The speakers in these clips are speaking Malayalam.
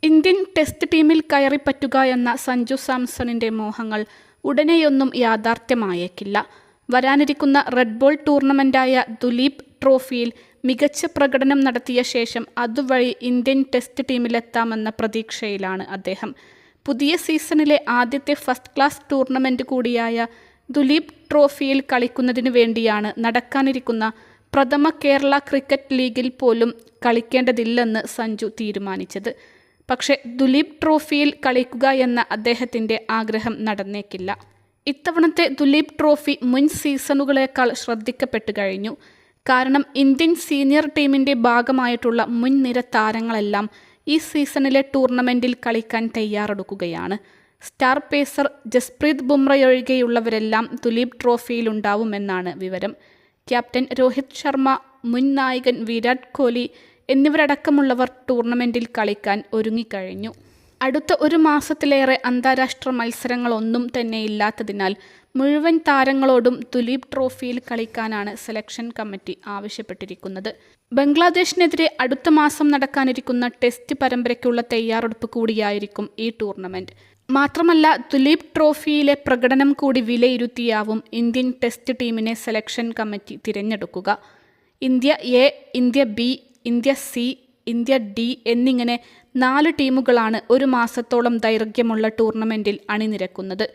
ഇന്ത്യൻ ടെസ്റ്റ് ടീമിൽ കയറിപ്പറ്റുക എന്ന സഞ്ജു സാംസണിൻ്റെ മോഹങ്ങൾ ഉടനെയൊന്നും യാഥാർത്ഥ്യമായേക്കില്ല. വരാനിരിക്കുന്ന റെഡ് ബോൾ ടൂർണമെൻ്റായ ദുലീപ് ട്രോഫിയിൽ മികച്ച പ്രകടനം നടത്തിയ ശേഷം അതുവഴി ഇന്ത്യൻ ടെസ്റ്റ് ടീമിലെത്താമെന്ന പ്രതീക്ഷയിലാണ് അദ്ദേഹം. പുതിയ സീസണിലെ ആദ്യത്തെ ഫസ്റ്റ് ക്ലാസ് ടൂർണമെൻ്റ് കൂടിയായ ദുലീപ് ട്രോഫിയിൽ കളിക്കുന്നതിനു വേണ്ടിയാണ് നടക്കാനിരിക്കുന്ന പ്രഥമ കേരള ക്രിക്കറ്റ് ലീഗിൽ പോലും കളിക്കേണ്ടതില്ലെന്ന് സഞ്ജു തീരുമാനിച്ചത്. പക്ഷേ ദുലീപ് ട്രോഫിയിൽ കളിക്കുക എന്ന അദ്ദേഹത്തിൻ്റെ ആഗ്രഹം നടന്നേക്കില്ല. ഇത്തവണത്തെ ദുലീപ് ട്രോഫി മുൻ സീസണുകളേക്കാൾ ശ്രദ്ധിക്കപ്പെട്ടു കഴിഞ്ഞു. കാരണം ഇന്ത്യൻ സീനിയർ ടീമിൻ്റെ ഭാഗമായിട്ടുള്ള മുൻനിര താരങ്ങളെല്ലാം ഈ സീസണിലെ ടൂർണമെൻറ്റിൽ കളിക്കാൻ തയ്യാറെടുക്കുകയാണ്. സ്റ്റാർ പേസർ ജസ്പ്രീത് ബുംറയൊഴികെയുള്ളവരെല്ലാം ദുലീപ് ട്രോഫിയിലുണ്ടാവുമെന്നാണ് വിവരം. ക്യാപ്റ്റൻ രോഹിത് ശർമ്മ, മുൻ നായകൻ വിരാട് കോഹ്ലി എന്നിവരടക്കമുള്ളവർ ടൂർണമെൻറ്റിൽ കളിക്കാൻ ഒരുങ്ങിക്കഴിഞ്ഞു. അടുത്ത ഒരു മാസത്തിലേറെ അന്താരാഷ്ട്ര മത്സരങ്ങളൊന്നും തന്നെ ഇല്ലാത്തതിനാൽ മുഴുവൻ താരങ്ങളോടും ദുലീപ് ട്രോഫിയിൽ കളിക്കാനാണ് സെലക്ഷൻ കമ്മിറ്റി ആവശ്യപ്പെട്ടിരിക്കുന്നത്. ബംഗ്ലാദേശിനെതിരെ അടുത്ത മാസം നടക്കാനിരിക്കുന്ന ടെസ്റ്റ് പരമ്പരയ്ക്കുള്ള തയ്യാറെടുപ്പ് കൂടിയായിരിക്കും ഈ ടൂർണമെൻറ്റ്. മാത്രമല്ല ദുലീപ് ട്രോഫിയിലെ പ്രകടനം കൂടി വിലയിരുത്തിയാവും ഇന്ത്യൻ ടെസ്റ്റ് ടീമിനെ സെലക്ഷൻ കമ്മിറ്റി തിരഞ്ഞെടുക്കുക. India A, India B, India C, India D എന്നിങ്ങനെ 4 ടീമുകളാണ് ഒരു മാസത്തോളം ദൈർഘ്യമുള്ള ടൂർണമെൻറ്റിൽ അണിനിരക്കുന്നത്.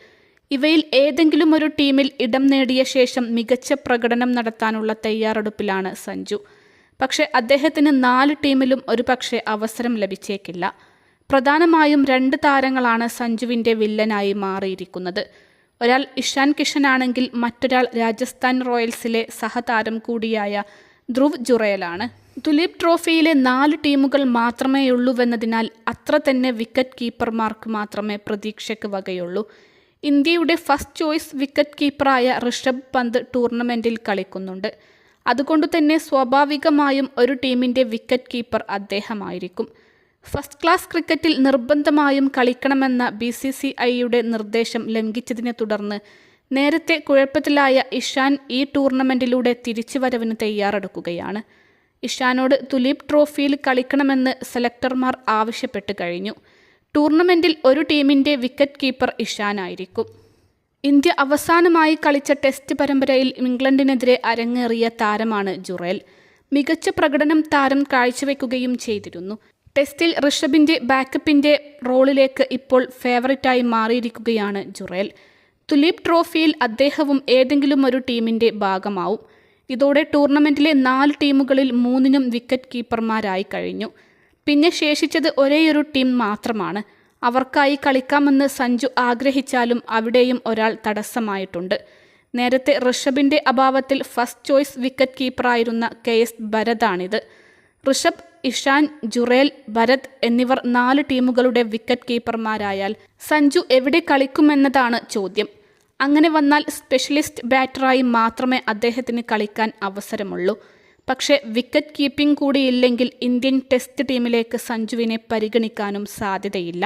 ഇവയിൽ ഏതെങ്കിലും ഒരു ടീമിൽ ഇടം നേടിയ ശേഷം മികച്ച പ്രകടനം നടത്താനുള്ള തയ്യാറെടുപ്പിലാണ് സഞ്ജു. പക്ഷേ അദ്ദേഹത്തിന് 4 ടീമിലും ഒരുപക്ഷെ അവസരം ലഭിച്ചേക്കില്ല. പ്രധാനമായും 2 താരങ്ങളാണ് സഞ്ജുവിൻ്റെ വില്ലനായി മാറിയിരിക്കുന്നത്. ഒരാൾ ഇഷാൻ കിഷനാണെങ്കിൽ മറ്റൊരാൾ രാജസ്ഥാൻ റോയൽസിലെ സഹതാരം കൂടിയായ ധ്രുവ് ജുറേലാണ്. ദുലീപ് ട്രോഫിയിലെ 4 ടീമുകൾ മാത്രമേയുള്ളൂവെന്നതിനാൽ അത്ര തന്നെ വിക്കറ്റ് കീപ്പർമാർക്ക് മാത്രമേ പ്രതീക്ഷയ്ക്ക് വകയുള്ളൂ. ഇന്ത്യയുടെ first choice wicket കീപ്പറായ Rishabh Pant ടൂർണമെൻറ്റിൽ കളിക്കുന്നുണ്ട്. അതുകൊണ്ടുതന്നെ സ്വാഭാവികമായും ഒരു ടീമിൻ്റെ വിക്കറ്റ് കീപ്പർ അദ്ദേഹമായിരിക്കും. ഫസ്റ്റ് ക്ലാസ് ക്രിക്കറ്റിൽ നിർബന്ധമായും കളിക്കണമെന്ന BCCIയുടെ നിർദ്ദേശം ലംഘിച്ചതിനെ തുടർന്ന് നേരത്തെ കുഴപ്പത്തിലായ ഇഷാൻ ഈ ടൂർണമെൻറ്റിലൂടെ തിരിച്ചുവരവിന് തയ്യാറെടുക്കുകയാണ്. ഇഷാനോട് ദുലീപ് ട്രോഫിയിൽ കളിക്കണമെന്ന് സെലക്ടർമാർ ആവശ്യപ്പെട്ട് കഴിഞ്ഞു. ടൂർണമെൻറ്റിൽ ഒരു ടീമിൻ്റെ വിക്കറ്റ് കീപ്പർ ഇഷാനായിരിക്കും. ഇന്ത്യ അവസാനമായി കളിച്ച ടെസ്റ്റ് പരമ്പരയിൽ ഇംഗ്ലണ്ടിനെതിരെ അരങ്ങേറിയ താരമാണ് ജുറേൽ. മികച്ച പ്രകടനം താരം കാഴ്ചവെക്കുകയും ചെയ്തിരുന്നു. ടെസ്റ്റിൽ ഋഷഭിൻ്റെ ബാക്കപ്പിൻ്റെ റോളിലേക്ക് ഇപ്പോൾ ഫേവറിറ്റായി മാറിയിരിക്കുകയാണ് ജുറേൽ. ദുലീപ് ട്രോഫിയിൽ അദ്ദേഹവും ഏതെങ്കിലും ഒരു ടീമിൻ്റെ ഭാഗമാവും. ഇതോടെ ടൂർണമെൻറ്റിലെ 4 ടീമുകളിൽ 3നും വിക്കറ്റ് കീപ്പർമാരായി കഴിഞ്ഞു. പിന്നെ ശേഷിച്ചത് ഒരേയൊരു ടീം മാത്രമാണ്. അവർക്കായി കളിക്കാമെന്ന് സഞ്ജു ആഗ്രഹിച്ചാലും അവിടെയും ഒരാൾ തടസ്സമായിട്ടുണ്ട്. നേരത്തെ ഋഷഭിൻ്റെ അഭാവത്തിൽ ഫസ്റ്റ് ചോയ്സ് വിക്കറ്റ് കീപ്പറായിരുന്ന KS ഭരതാണിത്. ഋഷഭ്, ഇഷാൻ, ജുറേൽ, ഭരത് എന്നിവർ 4 ടീമുകളുടെ വിക്കറ്റ് കീപ്പർമാരായാൽ സഞ്ജു എവിടെ കളിക്കുമെന്നതാണ് ചോദ്യം. അങ്ങനെ വന്നാൽ സ്പെഷ്യലിസ്റ്റ് ബാറ്ററായി മാത്രമേ അദ്ദേഹത്തിന് കളിക്കാൻ അവസരമുള്ളൂ. പക്ഷേ വിക്കറ്റ് കീപ്പിംഗ് കൂടിയില്ലെങ്കിൽ ഇന്ത്യൻ ടെസ്റ്റ് ടീമിലേക്ക് സഞ്ജുവിനെ പരിഗണിക്കാനും സാധ്യതയില്ല.